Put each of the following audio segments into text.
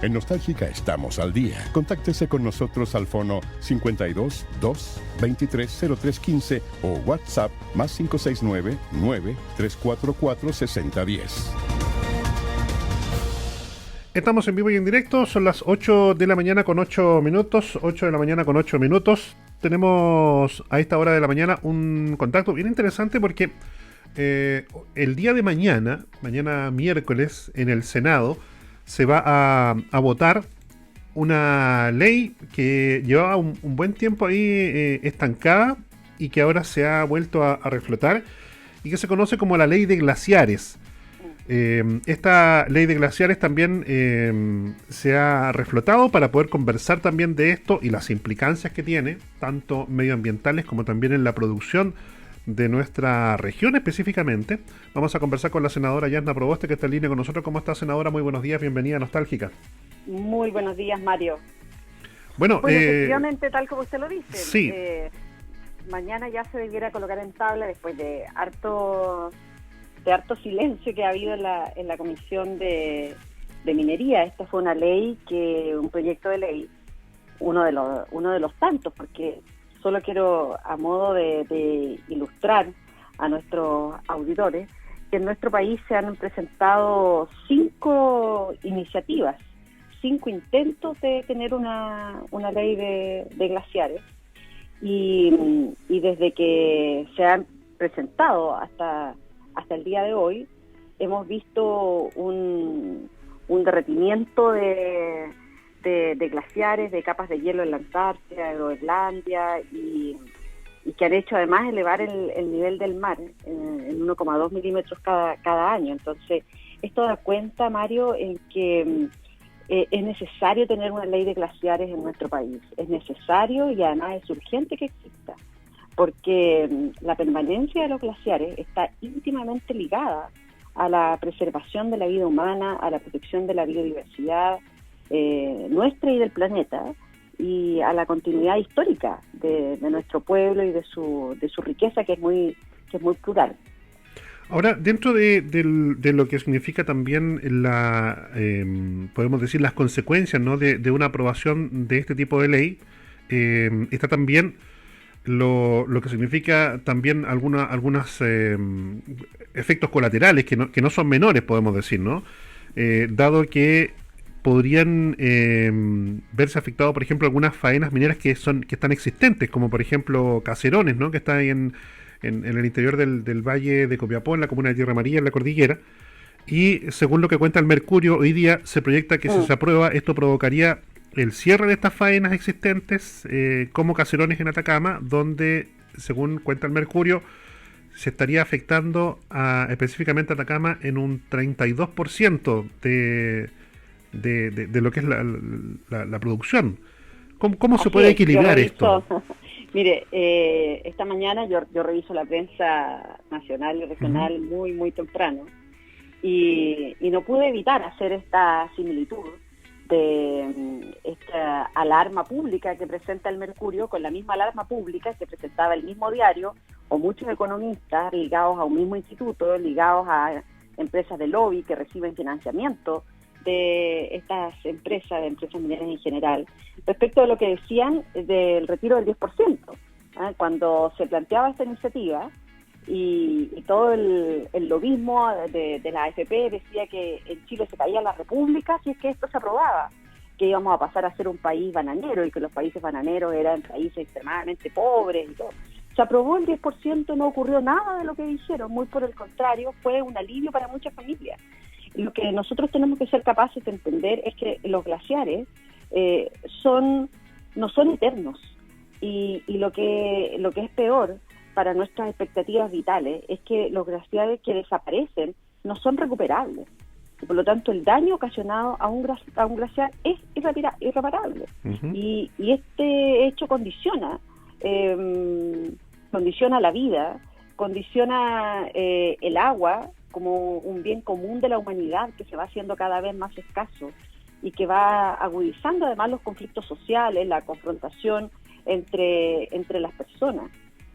En Nostálgica estamos al día. Contáctese con nosotros al fono 52 2 23 0315 o WhatsApp más 569 9 344 6010. Estamos en vivo y en directo, son las 8 de la mañana con 8 minutos, 8 de la mañana con 8 minutos. Tenemos a esta hora de la mañana un contacto bien interesante porque el día de mañana miércoles, en el Senado, se va a votar una ley que llevaba un buen tiempo ahí estancada y que ahora se ha vuelto a reflotar y que se conoce como la ley de glaciares. Esta ley de glaciares también se ha reflotado para poder conversar también de esto y las implicancias que tiene, tanto medioambientales como también en la producción de nuestra región específicamente. Vamos a conversar con la senadora Yasna Proboste, que está en línea con nosotros. ¿Cómo está, senadora? Muy buenos días, bienvenida a Nostálgica. Muy buenos días, Mario. Bueno, efectivamente, tal como usted lo dice, sí. Mañana ya se debiera colocar en tabla después de harto silencio que ha habido en la Comisión de Minería. Esta fue un proyecto de ley, uno de los tantos, porque solo quiero, a modo de ilustrar a nuestros auditores, que en nuestro país se han presentado 5 iniciativas, 5 intentos de tener una ley de glaciares, y desde que se han presentado hasta el día de hoy, hemos visto un derretimiento de glaciares, de capas de hielo en la Antártida, Groenlandia, y que han hecho además elevar el nivel del mar en 1,2 milímetros cada año. Entonces, esto da cuenta, Mario, en que es necesario tener una ley de glaciares en nuestro país. Es necesario y además es urgente que exista, porque la permanencia de los glaciares está íntimamente ligada a la preservación de la vida humana, a la protección de la biodiversidad nuestra y del planeta, y a la continuidad histórica de nuestro pueblo y de su riqueza, que es muy plural. Ahora, dentro de lo que significa también podemos decir, las consecuencias, ¿no?, de una aprobación de este tipo de ley, está también lo que significa también algunos efectos colaterales que no son menores, podemos decir, ¿no? Dado que podrían verse afectados, por ejemplo, algunas faenas mineras que están existentes, como por ejemplo Caserones, ¿no?, que está ahí en el interior del valle de Copiapó, en la comuna de Tierra Amarilla, en la cordillera. Y según lo que cuenta el Mercurio, hoy día se proyecta que si se aprueba, esto provocaría el cierre de estas faenas existentes, como Caserones en Atacama, donde, según cuenta el Mercurio, se estaría afectando específicamente a Atacama en un 32% de lo que es la producción. ¿Cómo se puede equilibrar esto? Mire, esta mañana yo reviso la prensa nacional y regional muy, muy temprano, y no pude evitar hacer esta similitud de esta alarma pública que presenta el Mercurio con la misma alarma pública que presentaba el mismo diario o muchos economistas ligados a un mismo instituto, ligados a empresas de lobby que reciben financiamiento de estas empresas mineras en general, respecto de lo que decían del retiro del 10%. Cuando se planteaba esta iniciativa, y todo el lobismo de la AFP decía que en Chile se caía la república si es que esto se aprobaba, que íbamos a pasar a ser un país bananero y que los países bananeros eran países extremadamente pobres y todo. Se aprobó el 10%, no ocurrió nada de lo que dijeron, muy por el contrario, fue un alivio para muchas familias. Lo que nosotros tenemos que ser capaces de entender es que los glaciares no son eternos, y lo que es peor para nuestras expectativas vitales es que los glaciares que desaparecen no son recuperables, y por lo tanto el daño ocasionado a un glaciar es irreparable. Y este hecho condiciona la vida, condiciona el agua como un bien común de la humanidad que se va haciendo cada vez más escaso y que va agudizando además los conflictos sociales, la confrontación entre las personas.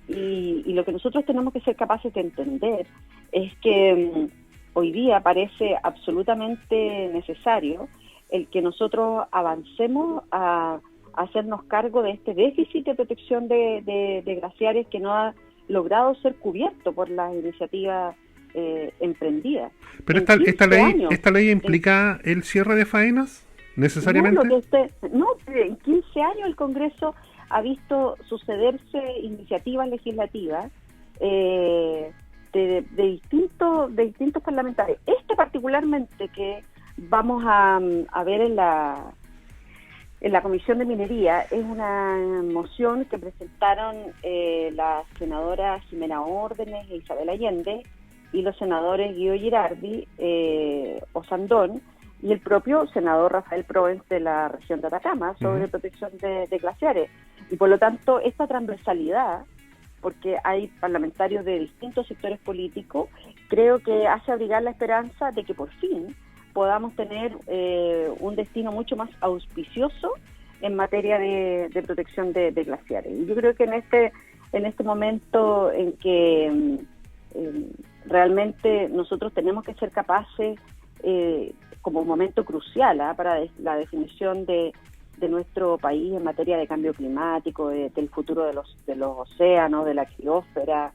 Y lo que nosotros tenemos que ser capaces de entender es que hoy día parece absolutamente necesario el que nosotros avancemos a hacernos cargo de este déficit de protección de glaciares que no ha logrado ser cubierto por las iniciativas emprendidas. Pero esta ley implica el cierre de faenas, necesariamente. En 15 años el Congreso ha visto sucederse iniciativas legislativas de distintos parlamentarios. Este particularmente que vamos a ver en la Comisión de Minería es una moción que presentaron la senadora Jimena Órdenes e Isabel Allende y los senadores Guido Girardi, Osandón y el propio senador Rafael Provence de la región de Atacama sobre protección de glaciares. Y por lo tanto, esta transversalidad, porque hay parlamentarios de distintos sectores políticos, creo que hace abrigar la esperanza de que por fin podamos tener un destino mucho más auspicioso en materia de protección de glaciares. Y yo creo que en este momento en que realmente nosotros tenemos que ser capaces, como un momento crucial para la definición de nuestro país en materia de cambio climático, del futuro de los océanos, de la criósfera,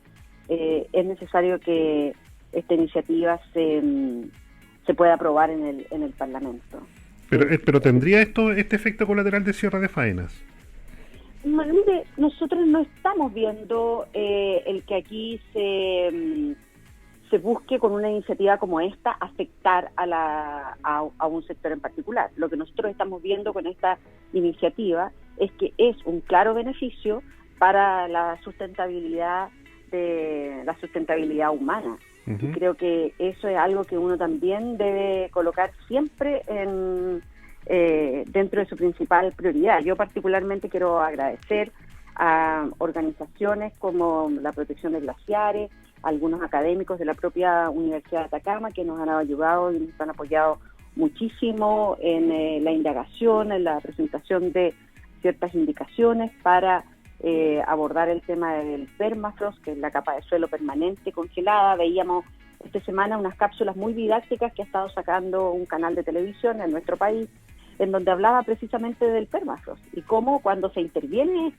es necesario que esta iniciativa se pueda aprobar en el Parlamento. Pero ¿tendría este efecto colateral de cierre de faenas? Mire, nosotros no estamos viendo el que aquí se busque con una iniciativa como esta afectar a un sector en particular. Lo que nosotros estamos viendo con esta iniciativa es que es un claro beneficio para la sustentabilidad humana. Y creo que eso es algo que uno también debe colocar siempre dentro de su principal prioridad. Yo particularmente quiero agradecer a organizaciones como la Protección de Glaciares, algunos académicos de la propia Universidad de Atacama que nos han ayudado y nos han apoyado muchísimo en la indagación, en la presentación de ciertas indicaciones para abordar el tema del permafrost, que es la capa de suelo permanente congelada. Veíamos esta semana unas cápsulas muy didácticas que ha estado sacando un canal de televisión en nuestro país, en donde hablaba precisamente del permafrost y cómo cuando se interviene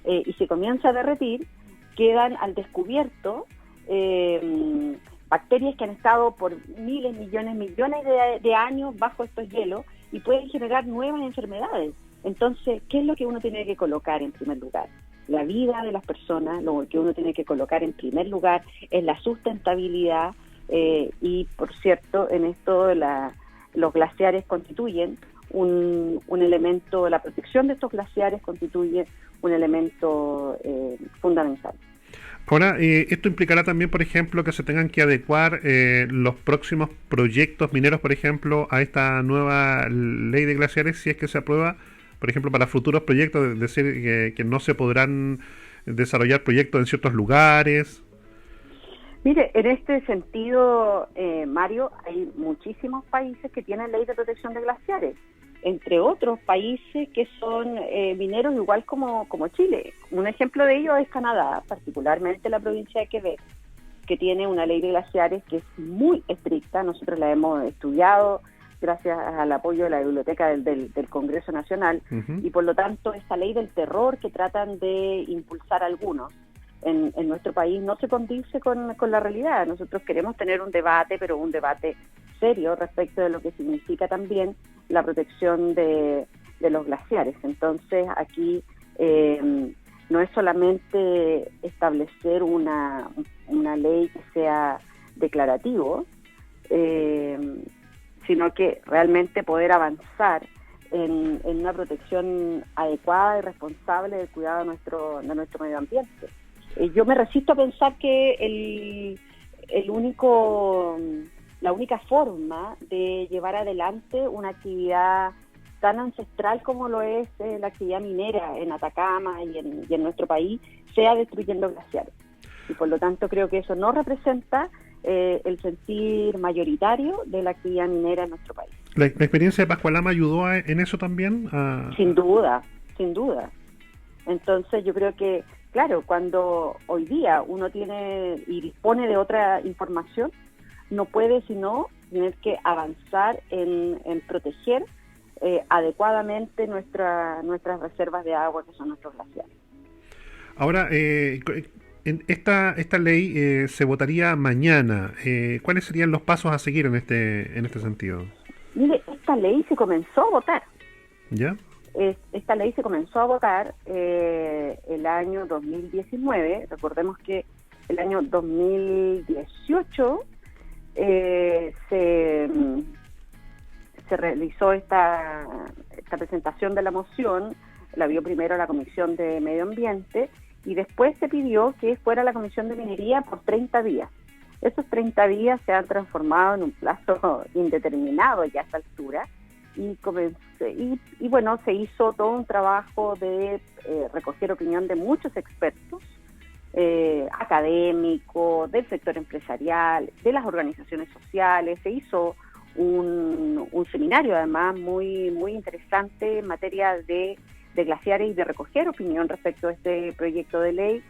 y se comienza a derretir, quedan al descubierto bacterias que han estado por miles, millones de años bajo estos hielos y pueden generar nuevas enfermedades. Entonces, ¿qué es lo que uno tiene que colocar en primer lugar? La vida de las personas. Lo que uno tiene que colocar en primer lugar es la sustentabilidad y, por cierto, en esto los glaciares constituyen un elemento, la protección de estos glaciares constituye un elemento fundamental. Ahora, esto implicará también, por ejemplo, que se tengan que adecuar los próximos proyectos mineros, por ejemplo, a esta nueva ley de glaciares, si es que se aprueba, por ejemplo, para futuros proyectos, es decir, que no se podrán desarrollar proyectos en ciertos lugares. Mire, en este sentido, Mario, hay muchísimos países que tienen ley de protección de glaciares, entre otros países que son mineros igual como Chile. Un ejemplo de ello es Canadá, particularmente la provincia de Quebec, que tiene una ley de glaciares que es muy estricta. Nosotros la hemos estudiado gracias al apoyo de la biblioteca del Congreso Nacional, y por lo tanto esta ley del terror que tratan de impulsar algunos en nuestro país no se condice con la realidad. Nosotros queremos tener un debate, pero un debate serio respecto de lo que significa también la protección de los glaciares. Entonces aquí no es solamente establecer una ley que sea declarativo, sino que realmente poder avanzar en una protección adecuada y responsable del cuidado de nuestro medio ambiente. Yo me resisto a pensar que la única forma de llevar adelante una actividad tan ancestral como lo es la actividad minera en Atacama y en nuestro país sea destruyendo glaciares. Y por lo tanto creo que eso no representa el sentir mayoritario de la actividad minera en nuestro país. ¿La experiencia de Pascualama ayudó en eso también? Sin duda. Entonces yo creo que, claro, cuando hoy día uno tiene y dispone de otra información, no puede sino tener que avanzar en proteger adecuadamente nuestras reservas de agua, que son nuestros glaciares. Ahora, esta ley se votaría mañana. ¿Cuáles serían los pasos a seguir en este sentido? Mire, esta ley se comenzó a votar. ¿Ya? Esta ley se comenzó a votar el año 2019. Recordemos que el año 2018 se realizó esta presentación de la moción, la vio primero la Comisión de Medio Ambiente y después se pidió que fuera la Comisión de Minería por 30 días. Esos 30 días se han transformado en un plazo indeterminado ya a esta altura y bueno, se hizo todo un trabajo de recoger opinión de muchos expertos, académicos, del sector empresarial, de las organizaciones sociales. Se hizo un seminario además muy interesante en materia de glaciares y de recoger opinión respecto a este proyecto de ley.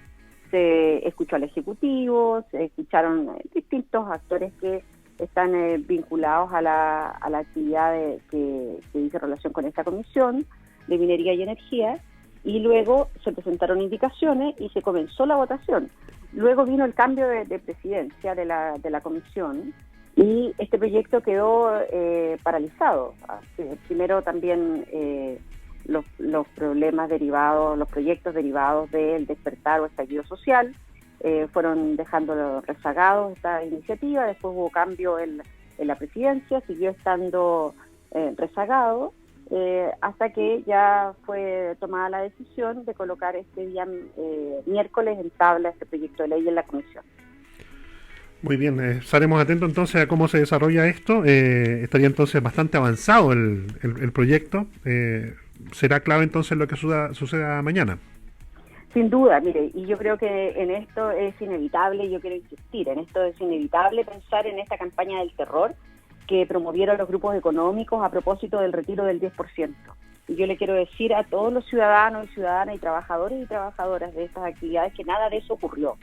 Se escuchó al Ejecutivo, se escucharon distintos actores que están vinculados a la actividad que dice relación con esta comisión de minería y energía, y luego se presentaron indicaciones y se comenzó la votación. Luego vino el cambio de presidencia de la comisión y este proyecto quedó paralizado. Primero también los problemas derivados, los proyectos derivados del despertar o estallido social fueron dejando rezagados esta iniciativa. Después hubo cambio en la presidencia, siguió estando rezagado hasta que ya fue tomada la decisión de colocar este día miércoles en tabla este proyecto de ley en la comisión. Muy bien, estaremos atentos entonces a cómo se desarrolla esto. Estaría entonces bastante avanzado el proyecto. ¿Será clave entonces lo que suceda mañana? Sin duda, mire, y yo creo que en esto es inevitable, yo quiero insistir, en esto es inevitable pensar en esta campaña del terror que promovieron los grupos económicos a propósito del retiro del 10%. Y yo le quiero decir a todos los ciudadanos y ciudadanas y trabajadores y trabajadoras de estas actividades que nada de eso ocurrió.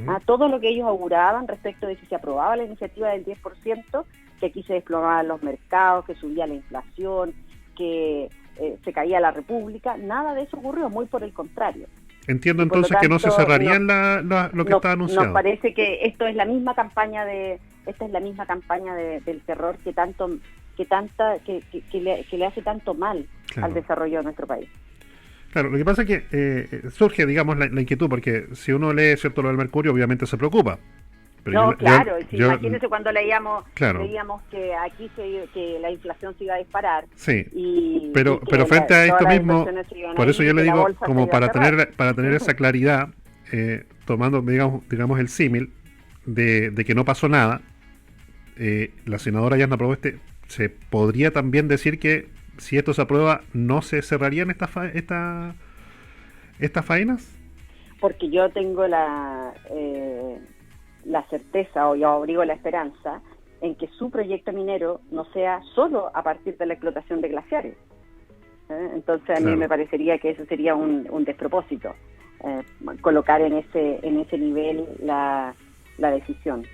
A todo lo que ellos auguraban respecto de si se aprobaba la iniciativa del 10%, que aquí se desplomaban los mercados, que subía la inflación, que se caía la república, nada de eso ocurrió, muy por el contrario. Entiendo entonces que no se cerrarían lo que está anunciado. Nos parece que esto es la misma campaña del terror que le hace tanto mal, claro, al desarrollo de nuestro país. Claro, lo que pasa es que surge, digamos, la inquietud, porque si uno lee, ¿cierto?, lo del mercurio, obviamente se preocupa. Pero imagínense cuando leíamos que aquí que la inflación se iba a disparar. Sí, pero frente a esto mismo, por eso yo le digo, como para tener esa claridad, tomando, digamos el símil de que no pasó nada, la senadora Yarna aprobó se podría también decir que si esto se aprueba, ¿no se cerrarían estas faenas? Porque yo tengo la certeza, o yo abrigo la esperanza, en que su proyecto minero no sea solo a partir de la explotación de glaciares. Entonces a mí me parecería que eso sería un despropósito, colocar en ese nivel la decisión.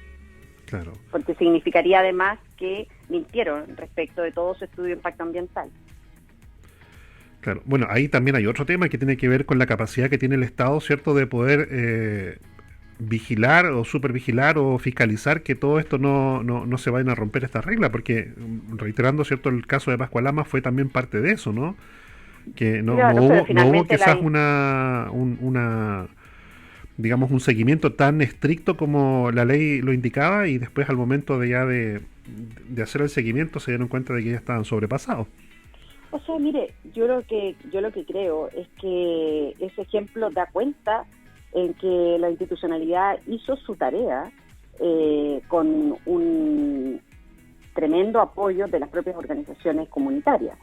Claro. Porque significaría además que mintieron respecto de todo su estudio de impacto ambiental. Claro, bueno, ahí también hay otro tema que tiene que ver con la capacidad que tiene el Estado, ¿cierto?, de poder vigilar o supervigilar o fiscalizar que todo esto no se vayan a romper estas reglas, porque reiterando, ¿cierto?, el caso de Pascualama fue también parte de eso, ¿no? Que no hubo quizás digamos, un seguimiento tan estricto como la ley lo indicaba, y después al momento de hacer el seguimiento se dieron cuenta de que ya estaban sobrepasados. O sea, mire, yo lo que creo es que ese ejemplo da cuenta en que la institucionalidad hizo su tarea con un tremendo apoyo de las propias organizaciones comunitarias.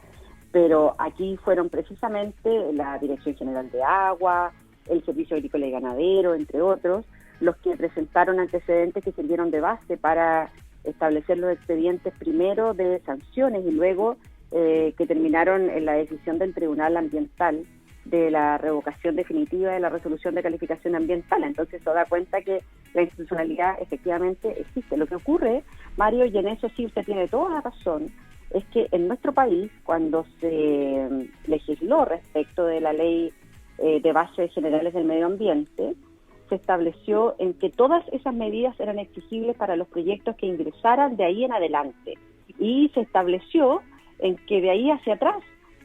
Pero aquí fueron precisamente la Dirección General de Agua, el Servicio Agrícola y Ganadero, entre otros, los que presentaron antecedentes que sirvieron de base para establecer los expedientes primero de sanciones y luego que terminaron en la decisión del Tribunal Ambiental de la revocación definitiva de la resolución de calificación ambiental. Entonces eso da cuenta que la institucionalidad efectivamente existe. Lo que ocurre, Mario, y en eso sí usted tiene toda la razón, es que en nuestro país, cuando se legisló respecto de la ley de bases generales del medio ambiente, se estableció en que todas esas medidas eran exigibles para los proyectos que ingresaran de ahí en adelante. Y se estableció en que de ahí hacia atrás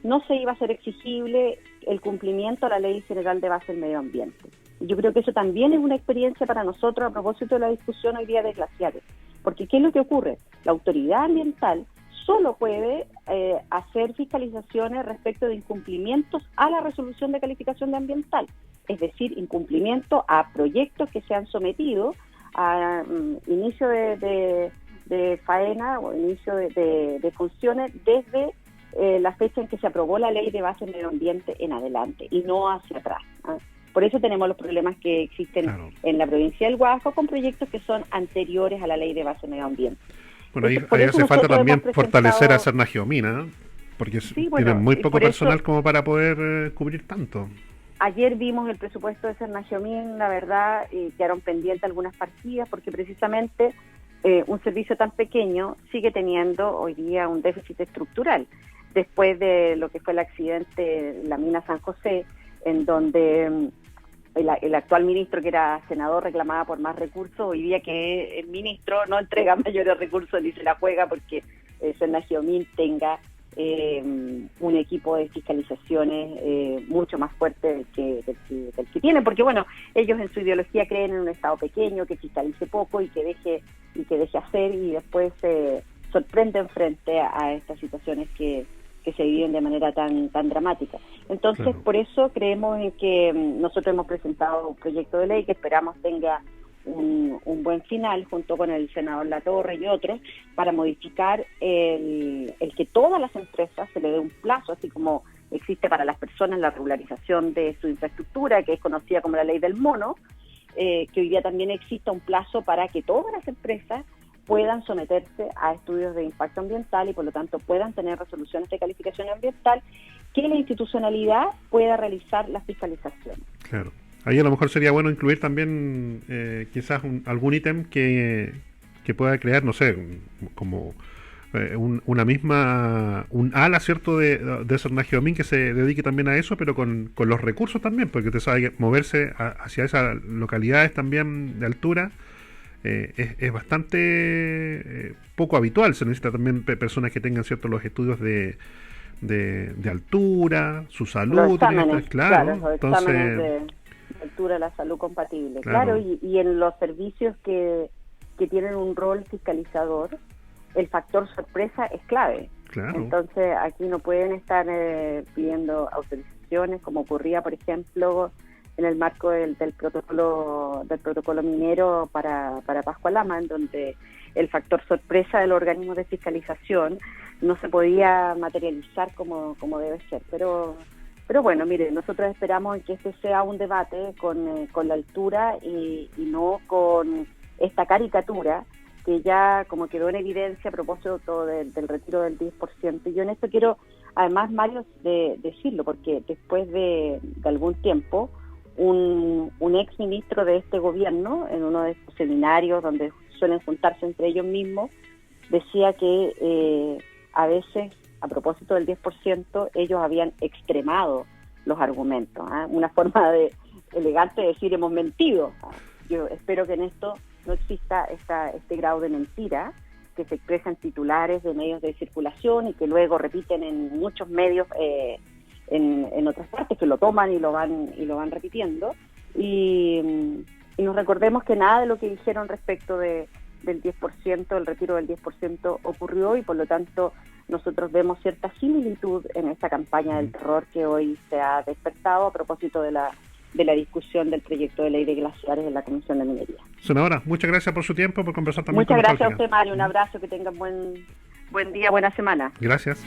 no se iba a ser exigible el cumplimiento a la Ley General de Base del Medio Ambiente. Y yo creo que eso también es una experiencia para nosotros a propósito de la discusión hoy día de glaciares. Porque ¿qué es lo que ocurre? La autoridad ambiental solo puede hacer fiscalizaciones respecto de incumplimientos a la resolución de calificación de ambiental, es decir, incumplimiento a proyectos que se han sometido a inicio de faena o inicio de funciones desde la fecha en que se aprobó la ley de base del medio ambiente en adelante y no hacia atrás. Por eso tenemos los problemas que existen en la provincia del Guasco con proyectos que son anteriores a la ley de base del medio ambiente. Bueno, ahí hace falta también fortalecer a Sernagiomina, porque tienen muy poco personal como para poder cubrir tanto. Ayer vimos el presupuesto de Sernagiomina, la verdad, quedaron pendientes algunas partidas, porque precisamente un servicio tan pequeño sigue teniendo hoy día un déficit estructural. Después de lo que fue el accidente en la mina San José, en donde el actual ministro, que era senador, reclamaba por más recursos, hoy día que el ministro no entrega mayores recursos ni se la juega porque Sernagiomina tenga un equipo de fiscalizaciones mucho más fuerte del que tiene, porque bueno, ellos en su ideología creen en un Estado pequeño que fiscalice poco y que deje hacer, y después se sorprenden frente a estas situaciones que se viven de manera tan dramática. Entonces, claro, por eso creemos en que nosotros hemos presentado un proyecto de ley que esperamos tenga un buen final, junto con el senador Latorre y otros, para modificar el que todas las empresas se le dé un plazo, así como existe para las personas la regularización de su infraestructura, que es conocida como la ley del mono, que hoy día también exista un plazo para que todas las empresas puedan someterse a estudios de impacto ambiental y por lo tanto puedan tener resoluciones de calificación ambiental, que la institucionalidad pueda realizar la fiscalización. Claro. Ahí a lo mejor sería bueno incluir también quizás algún ítem que pueda crear, no sé, como un ala, ¿cierto?, de Sernagiomina que se dedique también a eso, pero con los recursos también, porque usted sabe que moverse hacia esas localidades también de altura es bastante poco habitual. Se necesita también personas que tengan ciertos los estudios de altura, su salud, exámenes, claro, los entonces exámenes de altura, la salud compatible, claro, y en los servicios que tienen un rol fiscalizador, el factor sorpresa es clave. Claro. Entonces aquí no pueden estar pidiendo autorizaciones como ocurría, por ejemplo, en el marco del protocolo minero para Pascualama, en donde el factor sorpresa del organismo de fiscalización no se podía materializar como debe ser. Pero bueno, mire, nosotros esperamos que este sea un debate con la altura y no con esta caricatura que ya como quedó en evidencia a propósito del retiro del 10%. Y yo en esto quiero, además, Mario, decirlo, porque después de algún tiempo, un ex ministro de este gobierno, en uno de estos seminarios donde suelen juntarse entre ellos mismos, decía que a veces, a propósito del 10%, ellos habían extremado los argumentos, una forma elegante de decir hemos mentido. Yo espero que en esto no exista este grado de mentira que se expresa en titulares de medios de circulación y que luego repiten en muchos medios en otras partes, que lo toman y lo van repitiendo, y nos recordemos que nada de lo que dijeron respecto del 10%, el retiro del 10% ocurrió, y por lo tanto nosotros vemos cierta similitud en esta campaña del terror que hoy se ha despertado a propósito de la discusión del proyecto de ley de glaciares en la Comisión de Minería. Senadora, muchas gracias por su tiempo, por conversar también con nosotros. Muchas gracias a usted, Mario. Un abrazo, que tengan buen día, buena semana. Gracias.